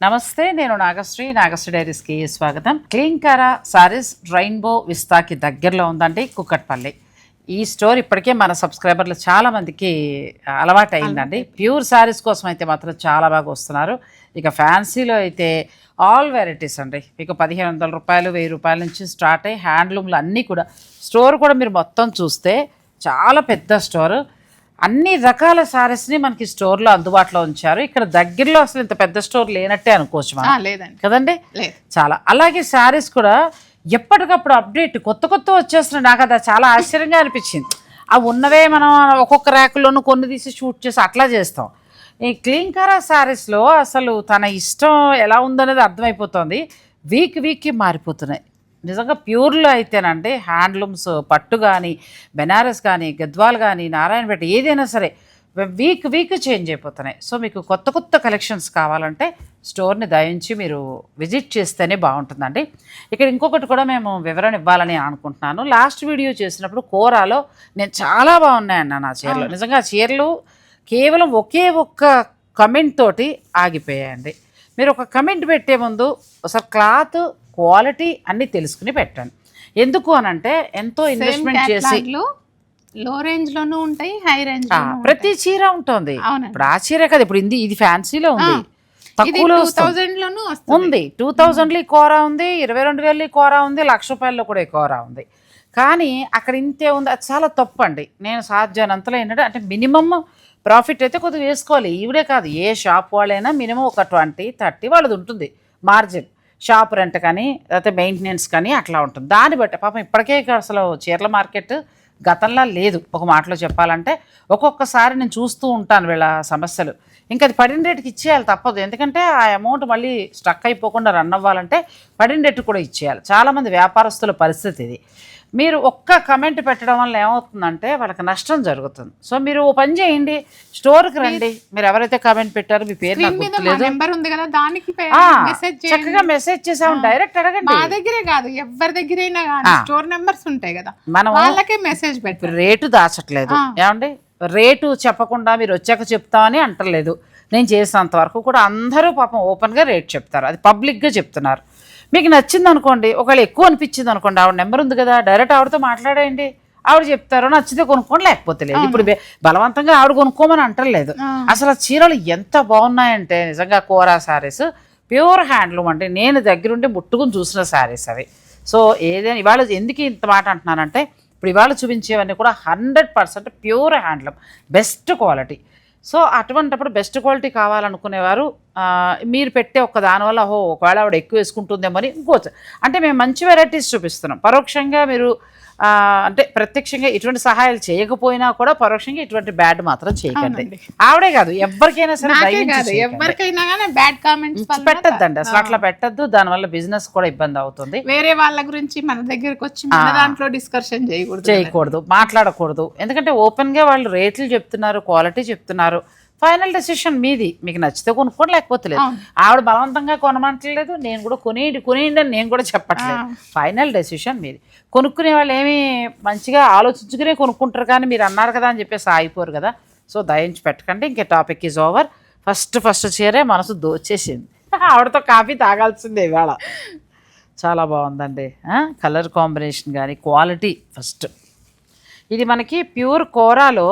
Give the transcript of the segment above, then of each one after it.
నమస్తే, నేను నాగశ్రీ డైరీస్కి స్వాగతం. క్లీంకారా సారీస్ రెయిన్బో విస్తాకి దగ్గరలో ఉందండి, కుక్కట్పల్లి. ఈ స్టోర్ ఇప్పటికే మన సబ్స్క్రైబర్లు చాలా మందికి అలవాటు అయిందండి. ప్యూర్ శారీస్ కోసం అయితే మాత్రం చాలా బాగా వస్తున్నారు. ఇక ఫ్యాన్సీలో అయితే ఆల్ వెరైటీస్ అండి. మీకు 1500 రూపాయలు 1000 రూపాయల నుంచి స్టార్ట్ అయ్యి హ్యాండ్లూమ్లు అన్నీ కూడా. స్టోర్ కూడా మీరు మొత్తం చూస్తే చాలా పెద్ద స్టోరు. అన్ని రకాల శారీస్ని మనకి స్టోర్లో అందుబాటులో ఉంచారు. ఇక్కడ దగ్గరలో అసలు ఇంత పెద్ద స్టోర్ లేనట్టే అనుకోవచ్చు మనం, లేదండి కదండి. చాలా అలాగే శారీస్ కూడా ఎప్పటికప్పుడు అప్డేట్ కొత్త వచ్చేస్తున్నాయి. నాకు అది చాలా ఆశ్చర్యంగా అనిపించింది. అవి ఉన్నవే మనం ఒక్కొక్క ర్యాకుల్లోనూ కొన్ని తీసి షూట్ చేసి అట్లా చేస్తాం. ఈ క్లీంకారా శారీస్లో అసలు తన ఇష్టం ఎలా ఉందనేది అర్థమైపోతుంది. వీక్కి మారిపోతున్నాయి. నిజంగా ప్యూర్లో అయితేనండి హ్యాండ్లూమ్స్, పట్టు కానీ, బెనారస్ కానీ, గద్వాల్ కానీ, నారాయణపేట ఏదైనా సరే వీక్ చేంజ్ అయిపోతున్నాయి. సో మీకు కొత్త కలెక్షన్స్ కావాలంటే స్టోర్ని దయించి మీరు విజిట్ చేస్తేనే బాగుంటుందండి. ఇక్కడ ఇంకొకటి కూడా మేము వివరణ ఇవ్వాలని అనుకుంటున్నాను. లాస్ట్ వీడియో చేసినప్పుడు కోరాలో నేను చాలా బాగున్నాయన్న నా చీరలు. నిజంగా చీరలు కేవలం ఒకే ఒక్క కమెంట్ తోటి ఆగిపోయాయండి. మీరు ఒక కమెంట్ పెట్టే ముందు ఒకసారి క్లాత్ క్వాలిటీ అన్నీ తెలుసుకుని పెట్టండి. ఎందుకు అనంటే ఎంతో ఇన్వెస్ట్మెంట్ చేసి లో రేంజ్ లోనూ ఉంటాయి, హై రేంజ్ ప్రతి చీర ఉంటుంది. ఇప్పుడు ఆ చీర కదా, ఇప్పుడు ఇది ఫ్యాన్సీలో ఉంది, తక్కువలో ఉంది. 2000 కోరా ఉంది, 22,000 కోరా ఉంది, 1,00,000 రూపాయల్లో కూడా కోరా ఉంది. కానీ అక్కడ ఇంతే ఉంది. అది చాలా తప్పు అండి. నేను సాధ్యనంతలో ఏంటంటే అంటే మినిమమ్ ప్రాఫిట్ అయితే కొద్దిగా వేసుకోవాలి. ఈవిడే కాదు, ఏ షాప్ వాళ్ళైనా మినిమం ఒక 20-30 వాళ్ళది ఉంటుంది మార్జిన్. షాప్ రెంట్ కానీ లేకపోతే మెయింటెనెన్స్ కానీ అట్లా ఉంటుంది. దాన్ని బట్టి పాపం ఇప్పటికే అసలు చీరల మార్కెట్ గతంలో లేదు. ఒక మాటలో చెప్పాలంటే ఒక్కొక్కసారి నేను చూస్తూ ఉంటాను వీళ్ళ సమస్యలు. ఇంకా అది పడిన రేటుకి ఇచ్చేయాలి, తప్పదు. ఎందుకంటే ఆ అమౌంట్ మళ్ళీ స్ట్రక్ అయిపోకుండా రన్ అవ్వాలంటే పడిన రేటు కూడా ఇచ్చేయాలి. చాలామంది వ్యాపారస్తుల పరిస్థితి ఇది. మీరు ఒక్క కమెంట్ పెట్టడం వల్ల ఏమవుతుందంటే వాళ్ళకి నష్టం జరుగుతుంది. సో మీరు ఓ పని చేయండి, స్టోర్కి రండి. మీరు ఎవరైతే కమెంట్ పెట్టారో మీ పేరు నాకు గుర్తులేదు, చక్కగా మెసేజ్ చేసాము, డైరెక్ట్ అడగండి. మా దగ్గరే కాదు, ఎవరి దగ్గరైనా స్టోర్ నెంబర్స్ ఉంటాయి కదా, మనం వాళ్ళకే మెసేజ్ పెట్టి. రేటు దాచట్లేదు ఏమండి, రేటు చెప్పకుండా మీరు వచ్చాక చెప్తామని అంటలేదు. నేను చేసినంత వరకు కూడా అందరూ పాపం ఓపెన్గా రేట్ చెప్తారు, అది పబ్లిక్గా చెప్తున్నారు. మీకు నచ్చింది అనుకోండి, ఒకవేళ ఎక్కువ అనిపించింది అనుకోండి, ఆవిడ నెంబర్ ఉంది కదా, డైరెక్ట్ ఆవిడతో మాట్లాడండి. ఆవిడ చెప్తారు, నచ్చితే కొనుక్కోండి, లేకపోతే లేదు. ఇప్పుడు బలవంతంగా ఆవిడ కొనుక్కోమని అంటలేదు. అసలు చీరలు ఎంత బాగున్నాయంటే నిజంగా కోరా శారీస్ ప్యూర్ హ్యాండ్లూమ్ అంటే నేను దగ్గరుండి ముట్టుకుని చూసిన శారీస్ అవి. సో ఏదైనా ఇవాళ ఎందుకు ఇంత మాట అంటున్నానంటే ఇప్పుడు ఇవాళ చూపించేవన్నీ కూడా 100% pure handloom, best quality. So అటువంటిప్పుడు బెస్ట్ క్వాలిటీ కావాలనుకునేవారు మీరు పెట్టే ఒక దానివల్ల ఒకవేళ ఆవిడ ఎక్కువ వేసుకుంటుందేమో అని ఇంకోవచ్చు. అంటే మేము మంచి వెరైటీస్ చూపిస్తున్నాం. పరోక్షంగా మీరు అంటే ప్రత్యక్షంగా ఇటువంటి సహాయాలు చేయకపోయినా కూడా పరోక్షంగా ఇటువంటి బ్యాడ్ మాత్రం చేయకండి. ఆవిడే కాదు, ఎవరికైనా సరే ఎవరికైనా బ్యాడ్ కామెంట్స్ పెట్టద్దండి, అసలు అట్లా పెట్టద్దు. దానివల్ల బిజినెస్ కూడా ఇబ్బంది అవుతుంది. వేరే వాళ్ళ గురించి మన దగ్గరకు వచ్చి దాంట్లో డిస్కషన్ చేయకూడదు, మాట్లాడకూడదు. ఎందుకంటే ఓపెన్గా వాళ్ళు రేట్లు చెప్తున్నారు, క్వాలిటీ చెప్తున్నారు. ఫైనల్ డెసిషన్ మీది. మీకు నచ్చితే కొనుక్కోండి, లేకపోతే లేదు. ఆవిడ బలవంతంగా కొనమంటలేదు, నేను కూడా కొనేయండి అని నేను కూడా చెప్పట్లేదు. ఫైనల్ డెసిషన్ మీది. కొనుక్కునే వాళ్ళు ఏమీ మంచిగా ఆలోచించుకునే కొనుక్కుంటారు, కానీ మీరు అన్నారు కదా అని చెప్పేసి ఆగిపోరు కదా. సో దయించి పెట్టకండి. ఇంకే టాపిక్ ఈజ్ ఓవర్. ఫస్ట్ చీరే మనసు దోచేసింది. ఆవిడతో కాఫీ తాగాల్సిందే ఇవాళ. చాలా బాగుందండి, కలర్ కాంబినేషన్ కానీ క్వాలిటీ. ఫస్ట్ ఇది మనకి ప్యూర్ కోరాలో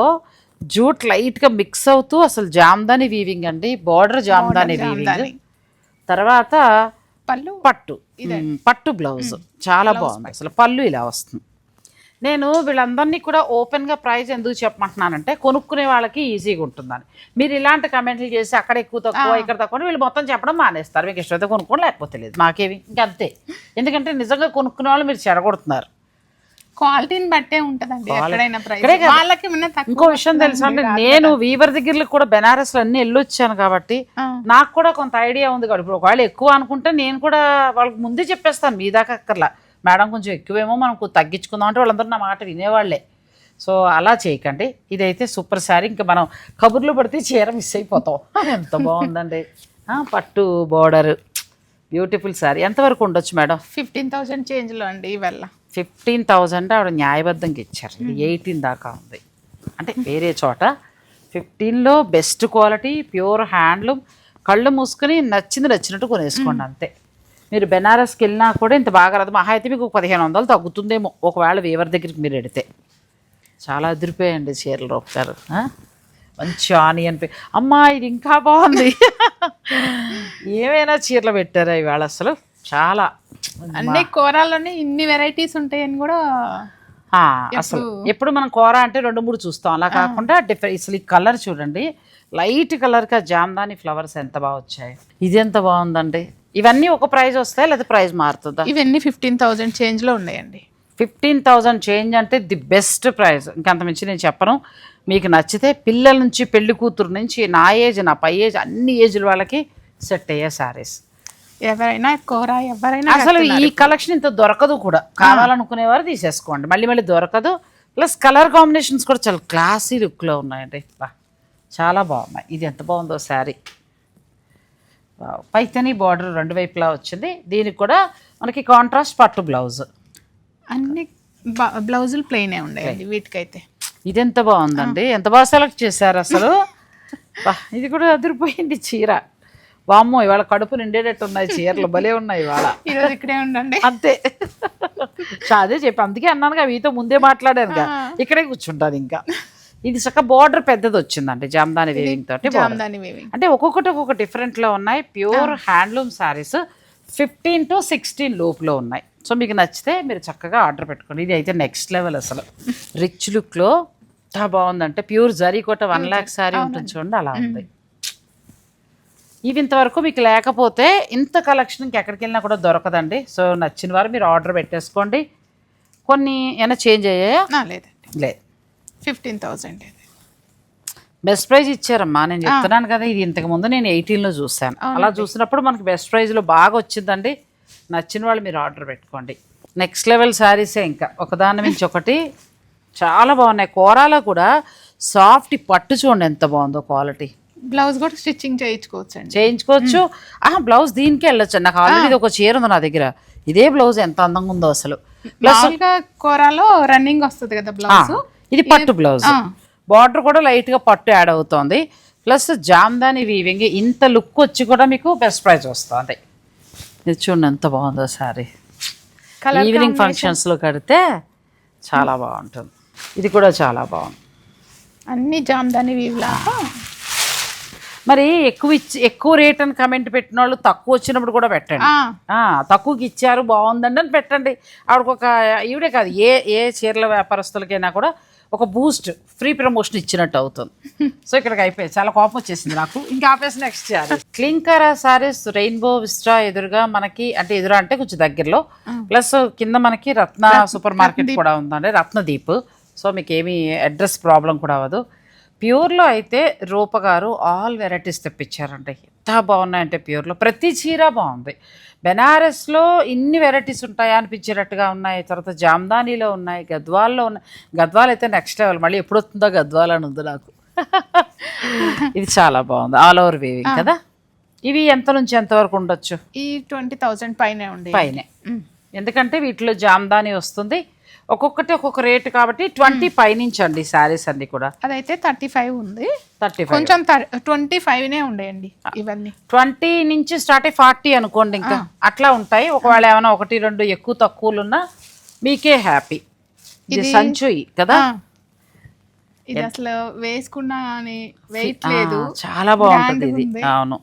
జూట్ లైట్గా మిక్స్ అవుతూ అసలు జామ్దాని వీవింగ్ అండి. బార్డర్ జామ్దాని వీవింగ్, తర్వాత పట్టు బ్లౌజ్ చాలా బాగుంది. అసలు పళ్ళు ఇలా వస్తుంది. నేను వీళ్ళందరినీ కూడా ఓపెన్గా ప్రైస్ ఎందుకు చెప్పమంటున్నానంటే కొనుక్కునే వాళ్ళకి ఈజీగా ఉంటుందని. మీరు ఇలాంటి కమెంట్లు చేసి అక్కడ ఎక్కువ తక్కువ ఇక్కడ తక్కువ వీళ్ళు మొత్తం చెప్పడం మానేస్తారు. మీకు ఇష్టమైతే కొనుక్కోండి, లేకపోతే లేదు, మాకేవి ఇంకంతే. ఎందుకంటే నిజంగా కొనుక్కునే వాళ్ళు మీరు చెడగొడుతున్నారు. క్వాలిటీని బట్టే ఉంటదండి ఎక్కడైనా ప్రైస్. వాళ్ళకి ఇంకో విషయం తెలుసా అండి, నేను వీవర్ దగ్గరలో కూడా బెనారస్లో అన్ని వెళ్ళొచ్చాను కాబట్టి నాకు కూడా కొంత ఐడియా ఉంది. కాబట్టి ఇప్పుడు ఒకవేళ ఎక్కువ అనుకుంటే నేను కూడా వాళ్ళకి ముందే చెప్పేస్తాను, మీ దాకా అక్కర్లా, మేడం కొంచెం ఎక్కువేమో మనం తగ్గించుకుందాం అంటే వాళ్ళందరూ నా మాట వినేవాళ్లే. సో అలా చేయకండి. ఇదైతే సూపర్ శారీ. ఇంకా మనం కబుర్లు పడితే చీర మిస్ అయిపోతాం. ఎంత బాగుందండి, పట్టు బోర్డర్, బ్యూటిఫుల్ శారీ. ఎంతవరకు ఉండొచ్చు మేడం? 15,000 చేంజ్లో అండి. ఇవల్ల 15,000 ఆవిడ న్యాయబద్ధంగా ఇచ్చారు. 18 దాకా ఉంది. అంటే వేరే చోట 15లో బెస్ట్ క్వాలిటీ ప్యూర్ హ్యాండ్లూమ్ కళ్ళు మూసుకొని నచ్చినట్టు కొనేసుకోండి అంతే. మీరు బెనారస్కి వెళ్ళినా కూడా ఇంత బాగా రాదు, మహా అయితే మీకు 1500 తగ్గుతుందేమో ఒకవేళ వీవర్ దగ్గరికి మీరు వెడితే. చాలా అదిరిపోయండి చీరలు రూప గారు. మంచి ఆనియన్ అమ్మా ఇది ఇంకా బాగుంది. ఏమైనా చీరలు పెట్టారా ఇవాళ అసలు చాలా అన్ని కూరల్లోనే ఇన్ని వెరైటీస్ ఉంటాయని కూడా అసలు ఎప్పుడు మనం కూర అంటే 2-3 చూస్తాం, అలా కాకుండా అసలు ఈ కలర్ చూడండి, లైట్ కలర్గా జామ్దాని ఫ్లవర్స్ ఎంత బాగా వచ్చాయి. ఇది ఎంత బాగుందండి. ఇవన్నీ ఒక ప్రైజ్ వస్తాయి లేదా ప్రైజ్ మారుతుందా? ఇవన్నీ 15,000 చేంజ్లో ఉన్నాయండి. 15,000 చేంజ్ అంటే ది బెస్ట్ ప్రైస్, ఇంకంత మించి నేను చెప్పను. మీకు నచ్చితే పిల్లల నుంచి పెళ్లి కూతురు నుంచి నా ఏజ్ నా పై ఏజ్ అన్ని ఏజ్ల వాళ్ళకి సెట్ అయ్యే శారీస్. ఎవరైనా అసలు ఈ కలెక్షన్ ఇంత దొరకదు కూడా, కావాలనుకునేవారు తీసేసుకోండి, మళ్ళీ దొరకదు. ప్లస్ కలర్ కాంబినేషన్స్ కూడా చాలా క్లాసీ లుక్లో ఉన్నాయండి, చాలా బాగున్నాయి. ఇది ఎంత బాగుందో శారీ, పైతని బార్డర్ 2 వైపులా వచ్చింది. దీనికి కూడా మనకి కాంట్రాస్ట్ పట్టు బ్లౌజ్, అన్ని బ్లౌజులు ప్లెయినే ఉన్నాయండి వీటికైతే. ఇది ఎంత బాగుందండి, ఎంత బాగా సెలెక్ట్ చేశారు అసలు. ఇది కూడా అదిరిపోయింది చీర. వామ్మో ఇవాళ కడుపు నిండేటట్టు ఉన్నాయి చీరలు, భలే ఉన్నాయి ఇవాళ. ఈరోజు ఇక్కడే ఉండండి అంతే. అదే చెప్పి అందుకే అన్నానుగా మీతో ముందే మాట్లాడానుగా, ఇక్కడే కూర్చుంటాను ఇంకా. ఇది చక్క బార్డర్ పెద్దది వచ్చిందండి జామ్దాని వీవింగ్ తోటి. అంటే ఒక్కొక్కటి ఒక్కొక్క డిఫరెంట్లో ఉన్నాయి. ప్యూర్ హ్యాండ్లూమ్ శారీస్ 15 to 16 లోపులో ఉన్నాయి. సో మీకు నచ్చితే మీరు చక్కగా ఆర్డర్ పెట్టుకోండి. ఇది అయితే నెక్స్ట్ లెవెల్ అసలు, రిచ్ లుక్లో ఎంత బాగుందంటే ప్యూర్ జరీ కోట 1 lakh శారీ ఉంటుంది చూడండి, అలా ఉంది. ఇవి ఇంతవరకు మీకు లేకపోతే ఇంత కలెక్షన్ ఇంకెక్కడికి వెళ్ళినా కూడా దొరకదండి. సో నచ్చిన వారు మీరు ఆర్డర్ పెట్టేసుకోండి. కొన్ని ఏమైనా చేంజ్ అయ్యాయా? లేదండి, లేదు. 15,000 బెస్ట్ ప్రైజ్ ఇచ్చారమ్మా. నేను చెప్తున్నాను కదా, ఇది ఇంతకుముందు నేను 18లో చూసాను. అలా చూసినప్పుడు మనకి బెస్ట్ ప్రైజ్లో బాగా వచ్చిందండి. నచ్చిన వాళ్ళు మీరు ఆర్డర్ పెట్టుకోండి. నెక్స్ట్ లెవెల్ శారీసే, ఇంకా ఒకదాని మించి ఒకటి చాలా బాగున్నాయి. కోరాలో కూడా సాఫ్ట్ పట్టు చూడండి ఎంత బాగుందో క్వాలిటీ. బ్లౌజ్ కూడా స్టిచ్చింగ్ చేయించుకోవచ్చు. బ్లౌజ్ దీనికి వెళ్ళొచ్చు. నాకు ఆల్రెడీ ఒక చీర ఉంది నా దగ్గర, ఇదే బ్లౌజ్ ఎంత అందంగా ఉందో అసలు. ప్లస్ కోరాలో రన్నింగ్ వస్తుంది కదా బ్లౌజ్, ఇది పట్టు బ్లౌజ్, బార్డర్ కూడా లైట్ గా పట్టు యాడ్ అవుతుంది. ప్లస్ జామ్దాని వీవింగ్, ఇంత లుక్ వచ్చి కూడా మీకు బెస్ట్ ప్రైస్ వస్తుంది. ఇది చూడండి ఎంత బాగుందో సారీ. ఈవినింగ్ ఫంక్షన్స్ లో కడితే చాలా బాగుంటుంది. ఇది కూడా చాలా బాగుంది, అన్ని జామ్దాని వీవ్ లాగా. మరి ఎక్కువ రేట్ అని కమెంట్ పెట్టిన వాళ్ళు తక్కువ వచ్చినప్పుడు కూడా పెట్టండి. తక్కువకి ఇచ్చారు బాగుందండి అని పెట్టండి. ఆవిడకి ఒక ఈవిడే కాదు, ఏ చీరల వ్యాపారస్తులకైనా కూడా ఒక బూస్ట్, ఫ్రీ ప్రమోషన్ ఇచ్చినట్టు అవుతుంది. సో ఇక్కడికి అయిపోయింది, చాలా కోపం వచ్చేసింది నాకు, ఇంకా ఆపేసి next sari. Clinker saris rainbow vista ఎదురుగా మనకి, అంటే ఎదురు అంటే కొంచెం దగ్గరలో, ప్లస్ కింద మనకి రత్న సూపర్ మార్కెట్ కూడా ఉందండి, రత్నదీప్. సో మీకు ఏమీ అడ్రస్ ప్రాబ్లం కూడా అవ్వదు. ప్యూర్లో అయితే రూప గారు ఆల్ వెరైటీస్ తెప్పించారండి, ఎంత బాగున్నాయంటే ప్యూర్లో ప్రతి చీర బాగుంది. బెనారస్లో ఇన్ని వెరైటీస్ ఉంటాయా అనిపించేటట్టుగా ఉన్నాయి. తర్వాత జామ్దానీలో ఉన్నాయి, గద్వాల్లో ఉన్నాయి. గద్వాల్ అయితే నెక్స్ట్ లెవెల్, మళ్ళీ ఎప్పుడు వస్తుందో గద్వాల్ అని ఉంది నాకు. ఇది చాలా బాగుంది, ఆల్ ఓవర్ వీవింగ్ కదా. ఇవి ఎంత నుంచి ఎంత వరకు ఉండొచ్చు? ఈ 20,000 పైనే, ఎందుకంటే వీటిలో జామ్దాని వస్తుంది. ఒక్కొక్కటి ఒక్కొక్క రేటు కాబట్టి 20 పైనుంచి అండి శారీస్ అన్ని కూడా. అదైతే 35 ఉంది, 35 కొంచెం 25నే ఉండేయండి. ఇవన్నీ 20 నుంచి స్టార్ట్ అయ్యి 40 అనుకోండి, ఇంకా అట్లా ఉంటాయి. ఒకవేళ ఏమైనా 1-2 ఎక్కువ తక్కువలు ఉన్నా మీకే హ్యాపీ. ఇది సంచు కదా, ఇది అసలు వేసుకున్నా అని వెయిట్ లేదు, చాలా బాగుంటుంది ఇది. అవును,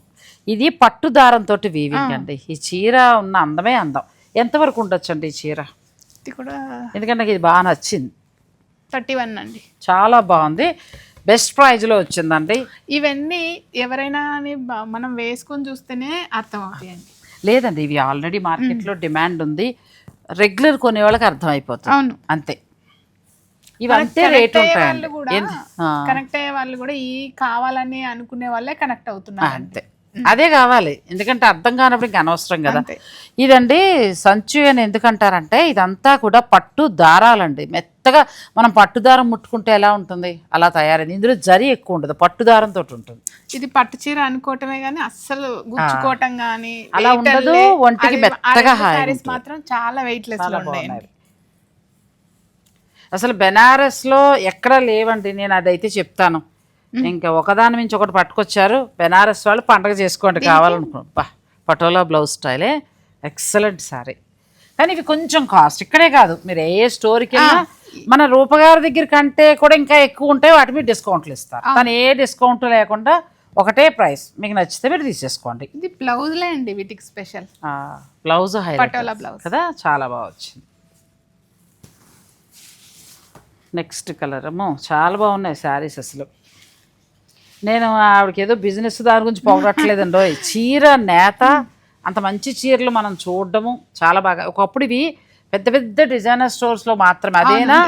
ఇది పట్టు దారంతో వీవింగ్ అండి. ఈ చీర ఉన్న అందమే అందం. ఎంతవరకు ఉండొచ్చు అండి ఈ చీర? కూడా ఎందుకంటే నాకు ఇది బాగా నచ్చింది. 31 అండి, చాలా బాగుంది, బెస్ట్ ప్రైజ్లో వచ్చిందండి. ఇవన్నీ ఎవరైనా మనం వేసుకొని చూస్తేనే అర్థం అవుతాయండి. లేదండి, ఇవి ఆల్రెడీ మార్కెట్లో డిమాండ్ ఉంది, రెగ్యులర్ కొనే వాళ్ళకి అర్థమైపోతుంది. అవును, అంతే. ఇవంతే రేట్ ఉంటాయండి. కనెక్ట్ అయ్యే వాళ్ళు కూడా ఈ కావాలని అనుకునే వాళ్ళే కనెక్ట్ అవుతున్నారు. అంతే, అదే కావాలి. ఎందుకంటే అర్థం కానప్పుడు ఇంకా అనవసరం కదా. ఇదండి సంచు అని ఎందుకంటారంటే ఇదంతా కూడా పట్టు దారాలండి. మెత్తగా మనం పట్టు దారం ముట్టుకుంటే ఎలా ఉంటుంది అలా తయారైంది. ఇందులో జరీ ఎక్కువ ఉండదు, పట్టు దారంతో ఉంటుంది. ఇది పట్టు చీర అనుకోవటమే గానీ అస్సలు గుచ్చుకోవటం గానీ అలా ఉండదు. ఒంటికి మెత్తగా మాత్రం చాలా వెయిట్ లెస్ లో ఉన్నాయి. అసలు బెనారస్లో ఎక్కడ లేవండి, నేను అదైతే చెప్తాను. ఇంకా ఒకదాని నుంచి ఒకటి పట్టుకొచ్చారు. బెనారస్ వాళ్ళు పండగ చేసుకోండి కావాలనుకున్నాం. పటోలా బ్లౌజ్ స్టైలే ఎక్సలెంట్ సారీ. కానీ ఇవి కొంచెం కాస్ట్. ఇక్కడే కాదు, మీరు ఏ స్టోర్కి వెళ్ళినా మన రూపగారి దగ్గర కంటే కూడా ఇంకా ఎక్కువ ఉంటాయి. వాటి మీద డిస్కౌంట్లు ఇస్తారు. కానీ ఏ డిస్కౌంట్ లేకుండా ఒకటే ప్రైస్. మీకు నచ్చితే మీరు తీసేసుకోండి. ఇది బ్లౌజ్లే అండి వీటికి స్పెషల్. బ్లౌజ్ పటోలా బ్లౌజ్ కదా, చాలా బాగా వచ్చింది. నెక్స్ట్ కలర్ అమ్మో చాలా బాగున్నాయి శారీస్. అసలు నేను ఆవిడకి ఏదో బిజినెస్ దాని గురించి పొగడట్లేదండో. చీర నేత అంత మంచి చీరలు మనం చూడడము చాలా బాగా. ఒకప్పుడు ఇవి పెద్ద పెద్ద డిజైనర్ స్టోర్స్లో మాత్రమే. అదేనా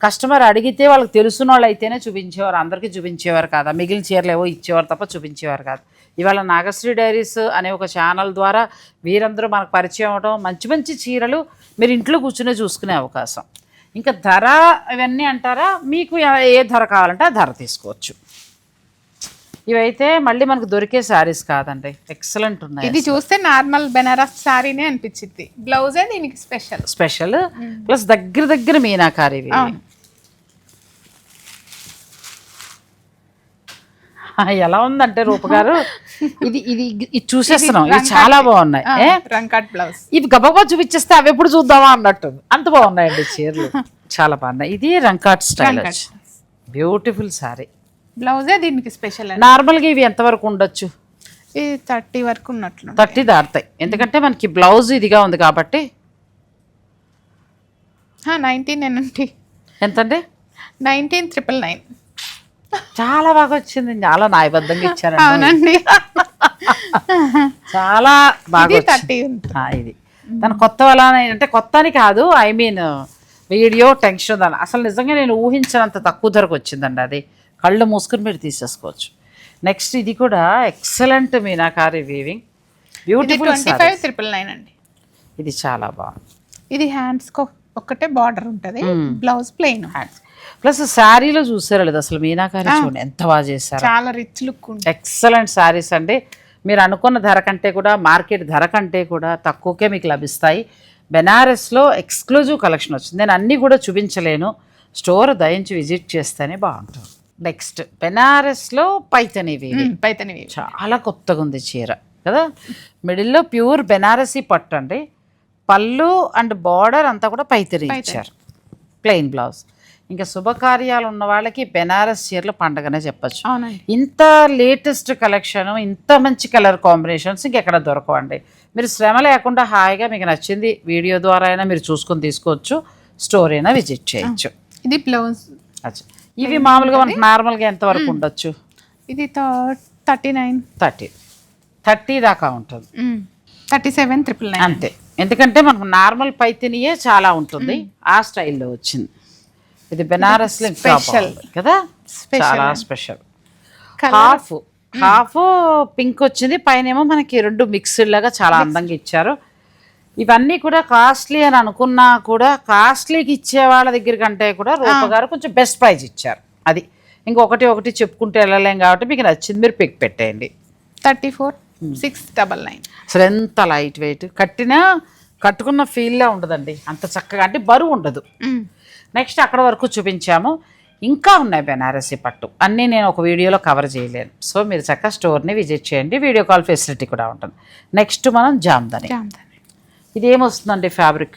కస్టమర్ అడిగితే వాళ్ళకి తెలుసున్న వాళ్ళు అయితేనే చూపించేవారు, అందరికీ చూపించేవారు కాదు. మిగిలిన చీరలు ఏవో ఇచ్చేవారు తప్ప చూపించేవారు కాదు. ఇవాళ నాగశ్రీ డైరీస్ అనే ఒక ఛానల్ ద్వారా వీరందరూ మనకు పరిచయం అవడం, మంచి మంచి చీరలు మీరు ఇంట్లో కూర్చునే చూసుకునే అవకాశం. ఇంకా ధర ఇవన్నీ అంటారా, మీకు ఏ ధర కావాలంటే ఆ ధర తీసుకోవచ్చు. ఇవైతే మళ్ళీ మనకు దొరికే శారీస్ కాదండి, ఎక్సలెంట్ ఉన్నాయి. ఇది చూస్తే నార్మల్ బెనారస్ శారీనే అనిపించింది. బ్లౌజే దీనికి స్పెషల్ ప్లస్ దగ్గర దగ్గర మీనాకారి. ఎలా ఉందంటే రూపగారు ఇది ఇది ఇది చూసేస్తున్నాం. ఇవి చాలా బాగున్నాయి. రంకాట్ బ్లౌజ్. ఇవి గబగబా చూపించేస్తే అవి ఎప్పుడు చూద్దామా అన్నట్టు అంత బాగున్నాయండి చీరలు, చాలా బాగున్నాయి. ఇది రంకాట్ స్టైల్, బ్యూటిఫుల్ సారీ. బ్లౌజే దీనికి స్పెషల్. నార్మల్గా ఇవి ఎంతవరకు ఉండొచ్చు? ఇది 30 వరకు ఉన్నట్లు. 30 దాటుతాయి, ఎందుకంటే మనకి బ్లౌజ్ ఇదిగా ఉంది కాబట్టి. 19 ఎంతండి? 19,999. చాలా బాగా వచ్చింది, చాలా న్యాయబద్ధంగా ఇచ్చారు. అవునండి, చాలా బాగా. ఇది తన కొత్త వల్ల అంటే కొత్త అని కాదు, ఐ మీన్ వీడియో టెన్షన్ దాని అసలు నిజంగా నేను ఊహించినంత తక్కువ ధరకు వచ్చిందండి. అది కళ్ళు మూసుకుని మీరు తీసేసుకోవచ్చు. నెక్స్ట్ ఇది కూడా ఎక్సలెంట్ మీనాకారి వీవింగ్, బ్యూటిఫుల్. 25,999 అండి. ఇది చాలా బాగుంది. ఇది హ్యాండ్స్ ఒక్కటే బార్డర్ ఉంటుంది, బ్లౌజ్ ప్లెయిన్ హ్యాండ్స్. ప్లస్ శారీలో చూసారు లేదు అసలు మీనాకారి చూడండి ఎంత బాగా చేశారు, చాలా రిచ్ లుక్. ఎక్సలెంట్ శారీస్ అండి. మీరు అనుకున్న ధర కంటే కూడా, మార్కెట్ ధర కంటే కూడా తక్కువకే మీకు లభిస్తాయి. బెనారస్లో ఎక్స్క్లూజివ్ కలెక్షన్ వచ్చింది. నేను అన్నీ కూడా చూపించలేను, స్టోర్ దయించి విజిట్ చేస్తేనే బాగుంటుంది. నెక్స్ట్ బెనారస్లో పైతని వీవింగ్, చాలా కొత్తగా ఉంది చీర కదా. మిడిల్లో ప్యూర్ బెనారసీ పట్టు అండి. పళ్ళు అండ్ బార్డర్ అంతా కూడా పైతని ఇచ్చారు, ప్లెయిన్ బ్లౌజ్. ఇంకా శుభకార్యాలు ఉన్న వాళ్ళకి బెనారస్ చీరలు పండగనే చెప్పచ్చు. ఇంత లేటెస్ట్ కలెక్షన్, ఇంత మంచి కలర్ కాంబినేషన్స్ ఇంకెక్కడ దొరకవండి. మీరు శ్రమ లేకుండా హాయిగా మీకు నచ్చింది వీడియో ద్వారా అయినా మీరు చూసుకొని తీసుకోవచ్చు, స్టోర్ అయినా విజిట్ చేయొచ్చు. ఇది బ్లౌజ్. అచ్చా, ఇవి మామూలుగా మనకు నార్మల్గా ఎంతవరకు ఉండొచ్చు? ఇది 39, 30 దాకా ఉంటుంది. 37,999 అంతే. ఎందుకంటే మనకు నార్మల్ పైతినియే చాలా ఉంటుంది, ఆ స్టైల్లో వచ్చింది. ఇది బెనారస్ స్పెషల్ కదా, చాలా స్పెషల్. హాఫ్ పింక్ వచ్చింది, పైన ఏమో మనకి 2 మిక్స్డ్ లాగా చాలా అందంగా ఇచ్చారు. ఇవన్నీ కూడా కాస్ట్లీ అని అనుకున్నా కూడా, కాస్ట్లీకి ఇచ్చే వాళ్ళ దగ్గర కంటే కూడా రూపగారు కొంచెం బెస్ట్ ప్రైస్ ఇచ్చారు. అది ఇంకొకటి చెప్పుకుంటే వెళ్ళలేం కాబట్టి మీకు నచ్చింది మీరు పిక్ పెట్టేయండి. 34,699. అసలు ఎంత లైట్ వెయిట్, కట్టుకున్న ఫీల్లా ఉండదండి, అంత చక్కగా అంటే బరువు ఉండదు. నెక్స్ట్ అక్కడ వరకు చూపించాము, ఇంకా ఉన్నాయి బెనారసీ పట్టు, అన్నీ నేను ఒక వీడియోలో కవర్ చేయలేను. సో మీరు చక్కగా స్టోర్ని విజిట్ చేయండి, వీడియో కాల్ ఫెసిలిటీ కూడా ఉంటుంది. నెక్స్ట్ మనం జామ్దాని. ఇది ఏమొస్తుందండి ఫ్యాబ్రిక్?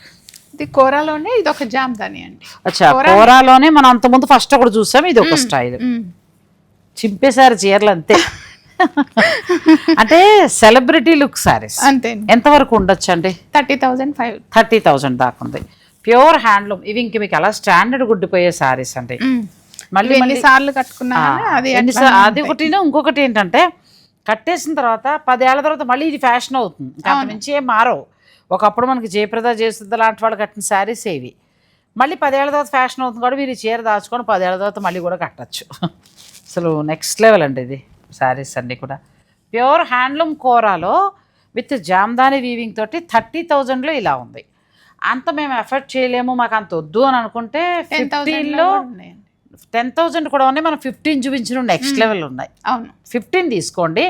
ఇది కోరాలోనే, ఇది ఒక జామ్దాని అండి. అచ్చా, కోరాలోనే మనం అంతకుముందు ఫస్ట్ ఒకటి చూసాం, ఇది ఒక స్టైల్. చింపేశారు చీరలు అంతే. అంటే సెలబ్రిటీ లుక్ సారీస్ అంతే. ఎంతవరకు ఉండొచ్చు అండి? 30,000 దాకా ఉంది. Pure handloom. ఇవి ఇంక మీకు అలా స్టాండర్డ్ గుడ్డిపోయే సారీస్ అండి. మళ్ళీ సార్లు కట్టుకున్నా అది ఒకటి. ఇంకొకటి ఏంటంటే కట్టేసిన తర్వాత 10 ఏళ్ల తర్వాత మళ్ళీ ఇది ఫ్యాషన్ అవుతుంది, అంత నుంచి ఏం మారవు. ఒకప్పుడు మనకి జయప్రద జయసిద్ధ లాంటి వాళ్ళు కట్టిన శారీస్ ఏవి, మళ్ళీ 10 ఏళ్ల తర్వాత ఫ్యాషన్ అవుతుంది కూడా మీరు చీర దాచుకొని 10 ఏళ్ల తర్వాత మళ్ళీ కూడా కట్టచ్చు. అసలు నెక్స్ట్ లెవెల్ అండి ఇది. శారీస్ అన్నీ కూడా ప్యూర్ హ్యాండ్లూమ్ కోరాలో విత్ జామ్దాని వీవింగ్ తోటి 30,000లో ఇలా ఉంది. అంత మేము ఎఫర్ట్ చేయలేము, మాకు అంత వద్దు అని అనుకుంటే 15లో 10,000 కూడా ఉన్నాయి. మనం 15 చూపించిన నెక్స్ట్ లెవెల్ ఉన్నాయి. అవును, 15 తీసుకోండి.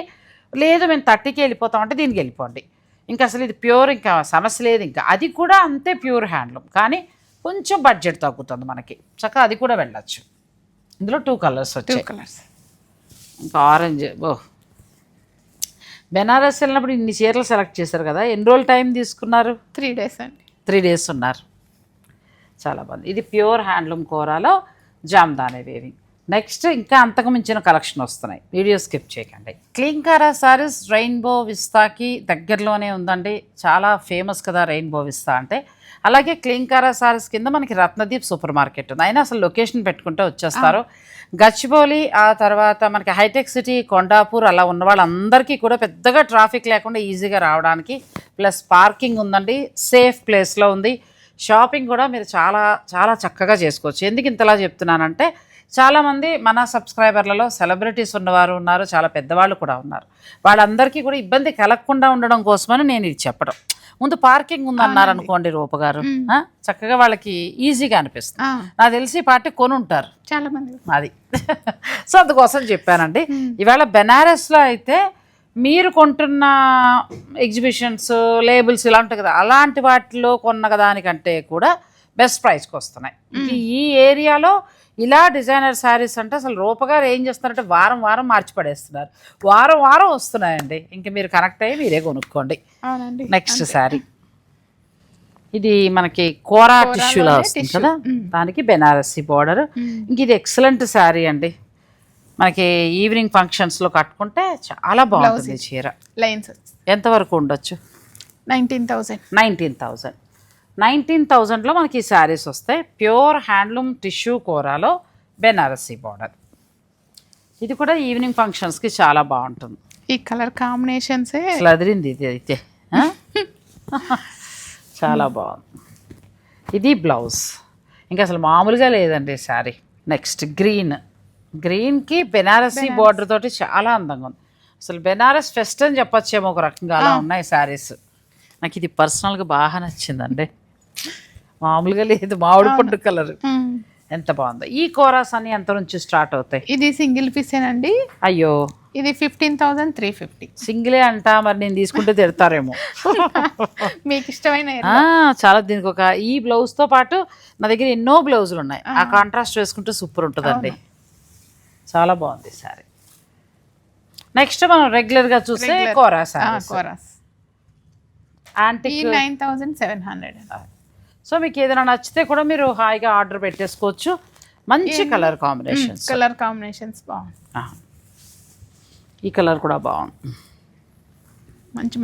లేదు మేము 30కి వెళ్ళిపోతామంటే దీనికి వెళ్ళిపోండి. ఇంకా అసలు ఇది ప్యూర్, ఇంకా సమస్య లేదు. ఇంకా అది కూడా అంతే ప్యూర్ హ్యాండ్లూమ్, కానీ కొంచెం బడ్జెట్ తగ్గుతుంది మనకి, చక్కగా అది కూడా వెళ్ళచ్చు. ఇందులో 2 కలర్స్ వచ్చాయి. ఇంకా ఆరెంజ్. ఓ, బెనారస్ వెళ్ళినప్పుడు ఇన్ని చీరలు సెలెక్ట్ చేశారు కదా, ఎన్ని రోజులు టైం తీసుకున్నారు? 3 days అండి. 3 days ఉన్నారు. చాలా బాగుంది. ఇది ప్యూర్ హ్యాండ్లూమ్ కోరాలో జామ్దాని వేవింగ్. నెక్స్ట్ ఇంకా అంతకు మించిన కలెక్షన్ వస్తున్నాయి, వీడియో స్కిప్ చేయకండి. క్లింకారా సారీస్ రెయిన్బో విస్తాకి దగ్గరలోనే ఉందండి, చాలా ఫేమస్ కదా రెయిన్బో విస్తా అంటే. అలాగే క్లింకారా సారీస్ కింద మనకి రత్నదీప్ సూపర్ మార్కెట్ ఉంది, అయినా అసలు లొకేషన్ పెట్టుకుంటే వచ్చేస్తారు. గచ్చిబౌలి, ఆ తర్వాత మనకి హైటెక్ సిటీ, కొండాపూర్ అలా ఉన్న వాళ్ళందరికీ కూడా పెద్దగా ట్రాఫిక్ లేకుండా ఈజీగా రావడానికి, ప్లస్ పార్కింగ్ ఉందండి, సేఫ్ ప్లేస్లో ఉంది. షాపింగ్ కూడా మీరు చాలా చాలా చక్కగా చేసుకోవచ్చు. ఎందుకు ఇంతలా చెప్తున్నానంటే చాలామంది మన సబ్స్క్రైబర్లలో సెలబ్రిటీస్ ఉన్నవారు ఉన్నారు, చాలా పెద్దవాళ్ళు కూడా ఉన్నారు. వాళ్ళందరికీ కూడా ఇబ్బంది కలగకుండా ఉండడం కోసమని నేను ఇది చెప్పడం. ముందు పార్కింగ్ ఉందన్నారు అనుకోండి రూప గారు, చక్కగా వాళ్ళకి ఈజీగా అనిపిస్తుంది. నాకు తెలిసి పార్టీ కొని ఉంటారు చాలా మంది, అది. సో అందుకోసం చెప్పానండి. ఇవాళ బెనారస్లో అయితే మీరు కొంటున్న ఎగ్జిబిషన్స్, లేబుల్స్ ఇలా ఉంటాయి కదా, అలాంటి వాటిలో కొన్న దానికంటే కూడా బెస్ట్ ప్రైస్కి వస్తున్నాయి. ఈ ఏరియాలో ఇలా డిజైనర్ శారీస్ అంటే అసలు రూపగారు ఏం చేస్తున్నారంటే వారం వారం మార్చి పడేస్తున్నారు, వారం వారం వస్తున్నాయండి. ఇంక మీరు కనెక్ట్ అయ్యి మీరే కొనుక్కోండి. నెక్స్ట్ శారీ ఇది మనకి కోరా టిష్యూలా వస్తుంది కదా, దానికి బెనారసీ బార్డర్. ఇంక ఇది ఎక్సలెంట్ శారీ అండి, మనకి ఈవినింగ్ ఫంక్షన్స్లో కట్టుకుంటే చాలా బాగుంటుంది చీర. లైన్స్ ఎంతవరకు ఉండొచ్చు? 19,000. 19,000లో మనకి ఈ శారీస్ వస్తాయి. ప్యూర్ హ్యాండ్లూమ్ టిష్యూ కోరాలో బెనారసీ బార్డర్. ఇది కూడా ఈవినింగ్ ఫంక్షన్స్కి చాలా బాగుంటుంది. ఈ కలర్ కాంబినేషన్సే అదిరింది ఇది అయితే. చాలా బాగుంది. ఇది బ్లౌజ్, ఇంకా అసలు మామూలుగా లేదండి శారీ. నెక్స్ట్ గ్రీన్కి బెనారసీ బార్డర్ తోటి చాలా అందంగా ఉంది. అసలు బెనారస్ ఫెస్ట్ అని చెప్పొచ్చేమో ఒక రకంగా, అలా ఉన్నాయి శారీస్. నాకు ఇది పర్సనల్గా బాగా నచ్చిందండి, మామూలుగా లేదు. మామిడి పండు కలర్ ఎంత బాగుందో. ఈ కోరాస్ అన్ని ఎంత నుంచి స్టార్ట్ అవుతాయి? ఇది సింగిల్ పీసేనండి. అయ్యో, ఇది 15,350. సింగిలే అంట, మరి నేను తీసుకుంటే తిడతారేమో. మీకు ఇష్టమైన చాలా. దీనికి ఒక ఈ బ్లౌజ్తో పాటు నా దగ్గర ఎన్నో బ్లౌజులు ఉన్నాయి, ఆ కాంట్రాస్ట్ వేసుకుంటే సూపర్ ఉంటుందండి. చాలా బాగుంది సారీ. నెక్స్ట్ మనం రెగ్యులర్గా చూస్తే కోరాస్. యాంటిక్ 9,700. సో మీకు ఏదైనా నచ్చితే కూడా మీరు హాయిగా ఆర్డర్ పెట్టేసుకోవచ్చు. మంచి కలర్ కాంబినేషన్స్ బాగుంది. ఈ కలర్ కూడా బాగుంది,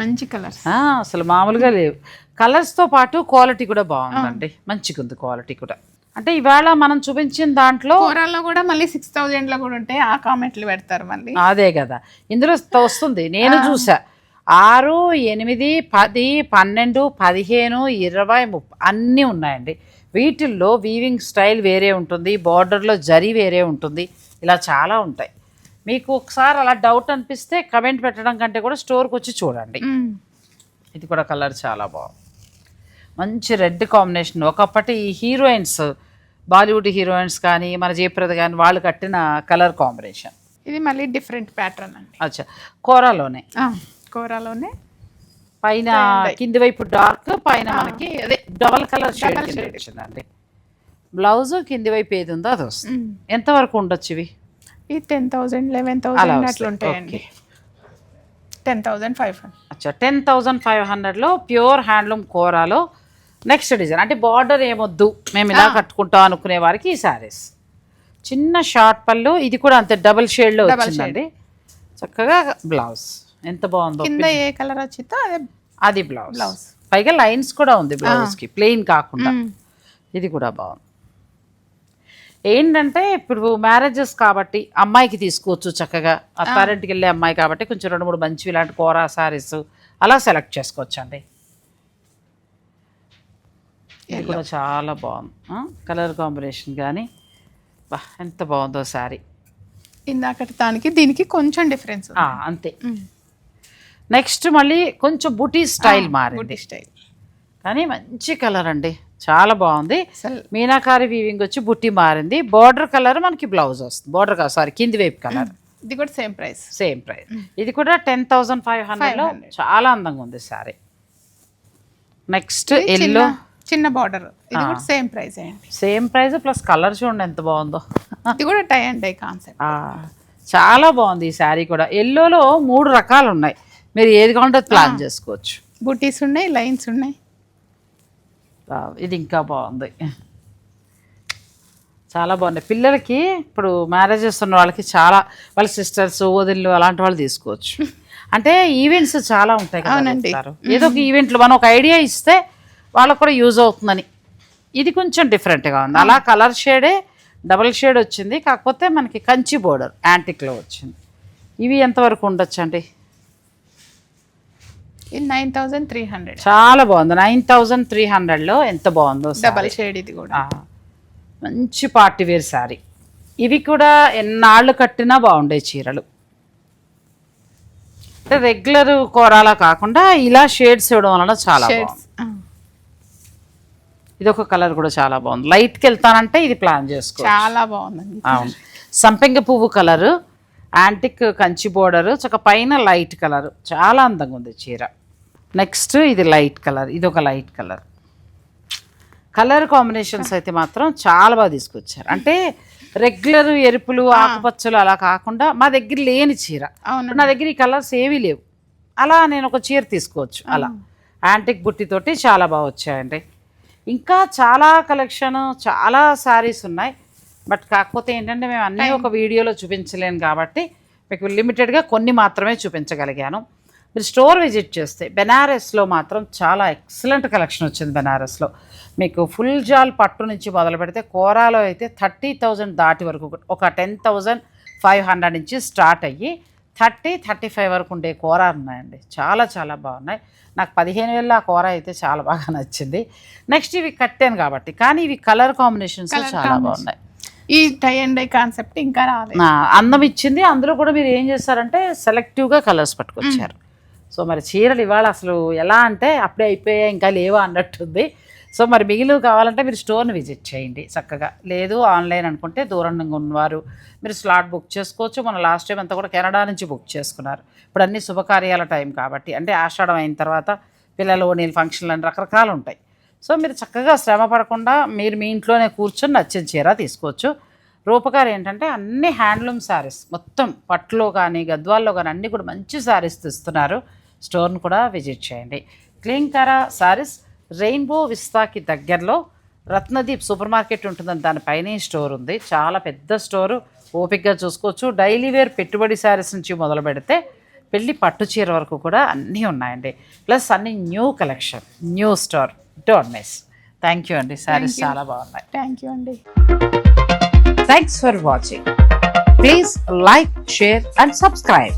మంచి కలర్స్. అసలు మామూలుగా లేవు. కలర్స్తో పాటు క్వాలిటీ కూడా బాగుందండి, మంచిగా ఉంది క్వాలిటీ కూడా. అంటే ఇవాళ మనం చూపించిన దాంట్లో కోరాల్లో కూడా మళ్ళీ 6,000లో కూడా ఉంటాయి, ఆ కామెంట్లు పెడతారు మళ్ళీ. అదే కదా, ఇందులో వస్తుంది. నేను చూసా 6, 8, 10, 12, 15, 20, 30 అన్నీ ఉన్నాయండి. వీటిల్లో వీవింగ్ స్టైల్ వేరే ఉంటుంది, బార్డర్లో జరీ వేరే ఉంటుంది, ఇలా చాలా ఉంటాయి. మీకు ఒకసారి అలా డౌట్ అనిపిస్తే కమెంట్ పెట్టడం కంటే కూడా స్టోర్కి వచ్చి చూడండి. ఇది కూడా కలర్ చాలా బాగుంది, మంచి రెడ్ కాంబినేషన్. ఒకప్పటి హీరోయిన్స్, బాలీవుడ్ హీరోయిన్స్ కానీ మన జయప్రద కానీ వాళ్ళు కట్టిన కలర్ కాంబినేషన్. ఇది మళ్ళీ డిఫరెంట్ ప్యాటర్న్ అండి. అచ్చా, కోరాలోనే పైన కింది వైపు డార్క్, పైన మనకి అదే డబల్ కలర్ షేడ్ వచ్చిందండి. బ్లౌజ్ కింది వైపు ఏది ఉందో అది వస్తుంది. ఎంతవరకు ఉండొచ్చు ఇవి? ఈ 10,000, 11,000 అట్లా ఉంటాయండి. 10,500. అచ్చా, 10,500లో ప్యూర్ హ్యాండ్లూమ్ కోరాలో నెక్స్ట్ డిజైన్. అంటే బార్డర్ ఏమొద్దు, మేము ఇలా కట్టుకుంటాం అనుకునే వారికి ఈ శారీస్. చిన్న షార్ట్ పళ్ళు, ఇది కూడా అంతే డబల్ షేడ్లో వచ్చిందండి. చక్కగా బ్లౌజ్ ఎంత బాగుందో, కింద ఏ కలర్ వచ్చిందో అది బ్లౌజ్. పైగా లైన్స్ కూడా ఉంది బ్లౌజ్కి, ప్లెయిన్ కాకుండా. ఇది కూడా బాగుంది. ఏంటంటే ఇప్పుడు మ్యారేజెస్ కాబట్టి అమ్మాయికి తీసుకోవచ్చు చక్కగా, అత్తారింటికి వెళ్ళే అమ్మాయి కాబట్టి కొంచెం 2-3 మంచి ఇలాంటి కోరా శారీస్ అలా సెలెక్ట్ చేసుకోవచ్చు అండి. ఇది కూడా చాలా బాగుంది, కలర్ కాంబినేషన్ కానీ బా ఎంత బాగుందో శారీ. ఇందాకటి దానికి దీనికి కొంచెం డిఫరెన్స్ అంతే. నెక్స్ట్ మళ్ళీ కొంచెం బుటీ స్టైల్ మారింది, కానీ మంచి కలర్ అండి, చాలా బాగుంది. మీనాకారి వీవింగ్ వచ్చి బుట్టి మారింది. బార్డర్ కలర్ మనకి బ్లౌజ్ వస్తుంది, బార్డర్ కాదు సారీ కింది వైపు కలర్. ఇది కూడా సేమ్ ప్రైస్. ఇది కూడా 10,500లో చాలా అందంగా ఉంది సారీ. నెక్స్ట్ ఎల్లో చిన్న బార్డర్, ఇది కూడా సేమ్ ప్రైస్ అండి. సేమ్ ప్రైస్ ప్లస్ కలర్ చూడండి ఎంత బాగుందో. ఇది కూడా టై అండ్ డై కాన్సెప్ట్, చాలా బాగుంది ఈ శారీ కూడా. ఎల్లోలో 3 రకాలు ఉన్నాయి, మీరు ఏది కావాలంటే ప్లాన్ చేసుకోవచ్చు. బుటీస్ ఉన్నాయి, లైన్స్ ఉన్నాయి. ఇది ఇంకా బాగుంది, చాలా బాగున్నాయి. పిల్లలకి ఇప్పుడు మ్యారేజెస్ ఉన్న వాళ్ళకి చాలా, వాళ్ళ సిస్టర్స్ వదిళ్ళు అలాంటి వాళ్ళు తీసుకోవచ్చు. అంటే ఈవెంట్స్ చాలా ఉంటాయి కదా, ఏదో ఒక ఈవెంట్లో మనం ఒక ఐడియా ఇస్తే వాళ్ళకు కూడా యూజ్ అవుతుందని. ఇది కొంచెం డిఫరెంట్గా ఉంది, అలా కలర్ షేడే డబల్ షేడ్ వచ్చింది, కాకపోతే మనకి కంచి బోర్డర్ యాంటిక్లో వచ్చింది. ఇవి ఎంతవరకు ఉండొచ్చు అండి? ఇది 9300. చాలా బాగుంది, 9300లో ఎంత బాగుందో. డబల్ షేడ్ ఇది కూడా మంచి పార్టీ వేర్ శారీ. ఇవి కూడా ఎన్నాళ్ళు కట్టినా బాగుండే చీరలు. అంటే రెగ్యులర్ కూరలా కాకుండా ఇలా షేడ్స్ ఇవ్వడం వలన చాలా బాగుంది. ఇది ఒక కలర్ కూడా చాలా బాగుంది. లైట్కి వెళ్తానంటే ఇది ప్లాన్ చేసుకో, చాలా బాగుంది. అవును, సంపెంగ పువ్వు కలరు, యాంటిక్ కంచి బోర్డరు, చక్క పైన లైట్ కలర్, చాలా అందంగా ఉంది చీర. నెక్స్ట్ ఇది లైట్ కలర్, ఇది ఒక లైట్ కలర్. కలర్ కాంబినేషన్స్ అయితే మాత్రం చాలా బాగా తీసుకొచ్చారు. అంటే రెగ్యులర్ ఎరుపులు ఆకుపచ్చలు అలా కాకుండా మా దగ్గర లేని చీర, నా దగ్గర ఈ కలర్స్ ఏవీ లేవు, అలా నేను ఒక చీర తీసుకోవచ్చు. అలా యాంటిక్ బుట్టితోటి చాలా బాగా వచ్చాయండి. ఇంకా చాలా కలెక్షన్, చాలా శారీస్ ఉన్నాయి. బట్ కాకపోతే ఏంటంటే మేము అన్నీ ఒక వీడియోలో చూపించలేను కాబట్టి మీకు లిమిటెడ్గా కొన్ని మాత్రమే చూపించగలిగాను. మీరు స్టోర్ విజిట్ చేస్తే బెనారస్లో మాత్రం చాలా ఎక్సలెంట్ కలెక్షన్ వచ్చింది. బెనారస్లో మీకు ఫుల్ జాల్ పట్టు నుంచి మొదలు పెడితే కోరాలో అయితే 30,000 దాటి వరకు, ఒక 10,500 నుంచి స్టార్ట్ అయ్యి 30-35 వరకు ఉండే కోరా ఉన్నాయండి. చాలా చాలా బాగున్నాయి. నాకు 15,000 ఆ కోర అయితే చాలా బాగా నచ్చింది. నెక్స్ట్ ఇవి కట్టాను కాబట్టి, కానీ ఇవి కలర్ కాంబినేషన్స్ చాలా బాగున్నాయి. ఈ టై అండ్ డై కాన్సెప్ట్ ఇంకా రాలేదు, అందం ఇచ్చింది. అందులో కూడా మీరు ఏం చేస్తారంటే సెలెక్టివ్గా కలర్స్ పట్టుకొచ్చారు. సో మరి చీరలు ఇవాళ అసలు ఎలా అంటే అప్పుడే అయిపోయాయి ఇంకా లేవా అన్నట్టుంది. సో మరి మిగిలిన కావాలంటే మీరు స్టోర్ని విజిట్ చేయండి చక్కగా. లేదు ఆన్లైన్ అనుకుంటే దూరంగా ఉన్నవారు మీరు స్లాట్ బుక్ చేసుకోవచ్చు. మన లాస్ట్ టైం అంతా కూడా కెనడా నుంచి బుక్ చేసుకున్నారు. ఇప్పుడు అన్ని శుభకార్యాల టైం కాబట్టి, అంటే ఆషాఢం అయిన తర్వాత పిల్లలు నీళ్ళు ఫంక్షన్లు అని రకరకాలు ఉంటాయి. సో మీరు చక్కగా శ్రమ పడకుండా మీరు మీ ఇంట్లోనే కూర్చొని నచ్చిన చీర తీసుకోవచ్చు. రూపకారు ఏంటంటే అన్ని హ్యాండ్లూమ్ శారీస్, మొత్తం పట్టులో కానీ గద్వాల్లో కానీ అన్నీ కూడా మంచి శారీస్ తీస్తున్నారు. స్టోర్ను కూడా విజిట్ చేయండి. క్లీంకారా శారీస్ రెయిన్బో విస్తాకి దగ్గరలో రత్నదీప్ సూపర్ మార్కెట్ ఉంటుందని దానిపైనే స్టోర్ ఉంది. చాలా పెద్ద స్టోరు, ఓపిక్గా చూసుకోవచ్చు. డైలీ వేర్ పెట్టుబడి శారీస్ నుంచి మొదలు పెడితే పెళ్ళి పట్టు చీర వరకు కూడా అన్నీ ఉన్నాయండి. ప్లస్ అన్ని new collection, new store. Don't miss. Thank you అండి, శారీస్ చాలా బాగున్నాయి. థ్యాంక్ యూ అండి. Thanks for watching. Please like, share and subscribe.